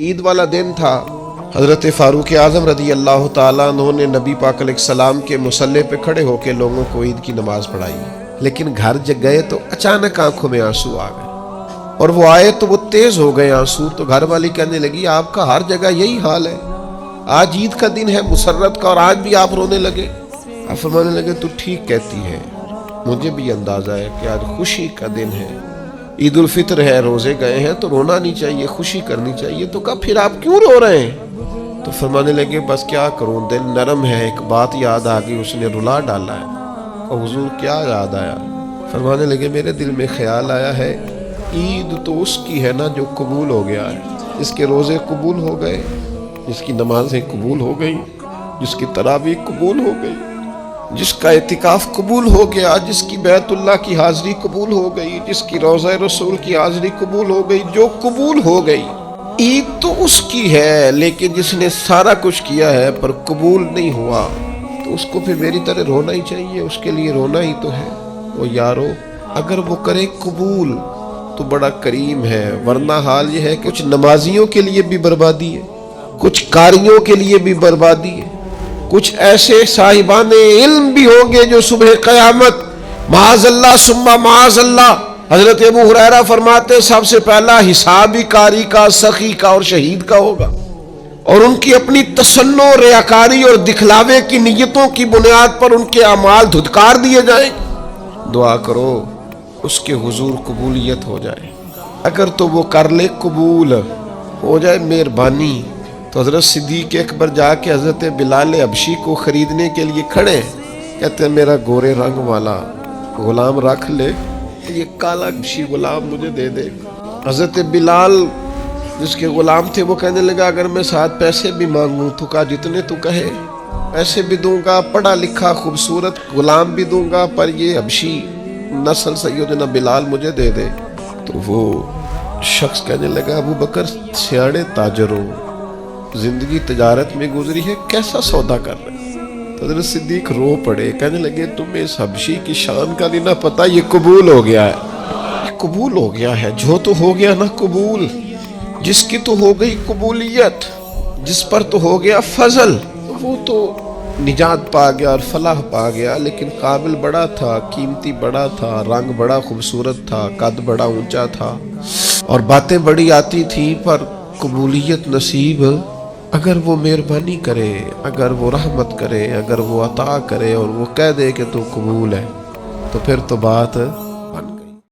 عید والا دن تھا، حضرت فاروق اعظم رضی اللہ تعالیٰ عنہ نے نبی پاک علیہ السلام کے مصلی پہ کھڑے ہو کے لوگوں کو عید کی نماز پڑھائی، لیکن گھر جگ گئے تو اچانک آنکھوں میں آنسو آ گئے، اور وہ آئے تو وہ تیز ہو گئے آنسو، تو گھر والی کہنے لگی آپ کا ہر جگہ یہی حال ہے، آج عید کا دن ہے مسرت کا اور آج بھی آپ رونے لگے۔ آپ فرمانے لگے تو ٹھیک کہتی ہے، مجھے بھی اندازہ ہے کہ آج خوشی کا دن ہے، عید الفطر ہے، روزے گئے ہیں تو رونا نہیں چاہیے، خوشی کرنی چاہیے۔ تو کہا پھر آپ کیوں رو رہے ہیں؟ تو فرمانے لگے بس کیا کروں، دل نرم ہے، ایک بات یاد آ گئی، اس نے رلا ڈالا ہے۔ اور حضور کیا یاد آیا؟ فرمانے لگے میرے دل میں خیال آیا ہے عید تو اس کی ہے نا جو قبول ہو گیا ہے، جس کے روزے قبول ہو گئے، جس کی نمازیں قبول ہو گئی، جس کی تراویح قبول ہو گئی، جس کا اعتکاف قبول ہو گیا، جس کی بیت اللہ کی حاضری قبول ہو گئی، جس کی روضہ رسول کی حاضری قبول ہو گئی، جو قبول ہو گئی۔ عید تو اس کی ہے، لیکن جس نے سارا کچھ کیا ہے پر قبول نہیں ہوا تو اس کو پھر میری طرح رونا ہی چاہیے، اس کے لیے رونا ہی تو ہے۔ وہ یارو اگر وہ کرے قبول تو بڑا کریم ہے، ورنہ حال یہ ہے کہ کچھ نمازیوں کے لیے بھی بربادی ہے، کچھ قاریوں کے لیے بھی بربادی ہے، کچھ ایسے صاحبان علم بھی ہوں گے جو صبح قیامت معاذ اللہ ثم معاذ اللہ، حضرت ابو ہریرہ فرماتے سب سے پہلا حساب ہی قاری کا، سخی کا اور شہید کا ہوگا، اور ان کی اپنی تسنع، ریاکاری اور دکھلاوے کی نیتوں کی بنیاد پر ان کے اعمال دھتکار دیے جائیں۔ دعا کرو اس کے حضور قبولیت ہو جائے، اگر تو وہ کر لے قبول ہو جائے مہربانی، تو حضرت صدیق اکبر جا کے حضرت بلال حبشی کو خریدنے کے لیے کھڑے، کہتے ہیں میرا گورے رنگ والا غلام رکھ لے، یہ کالا حبشی غلام مجھے دے دے۔ حضرت بلال جس کے غلام تھے وہ کہنے لگا اگر میں ساتھ پیسے بھی مانگوں تو کہا جتنے تو کہے پیسے بھی دوں گا، پڑھا لکھا خوبصورت غلام بھی دوں گا، پر یہ حبشی نسل سیدنا بلال مجھے دے دے۔ تو وہ شخص کہنے لگا ابو بکر سیاڑے تاجر ہو، زندگی تجارت میں گزری ہے، کیسا سودا کر رہے؟ تو حضرت صدیق رو پڑے، کہنے لگے تمہیں اس حبشی کی شان کا نہیں نہ پتا، یہ قبول ہو گیا ہے، یہ قبول ہو گیا ہے، جو تو ہو گیا نا قبول، جس کی تو ہو گئی قبولیت، جس پر تو ہو گیا فضل، وہ تو نجات پا گیا اور فلاح پا گیا، لیکن قابل بڑا تھا، قیمتی بڑا تھا، رنگ بڑا خوبصورت تھا، قد بڑا اونچا تھا، اور باتیں بڑی آتی تھی، پر قبولیت نصیب اگر وہ مہربانی کرے، اگر وہ رحمت کرے، اگر وہ عطا کرے اور وہ کہہ دے کہ تو قبول ہے، تو پھر تو بات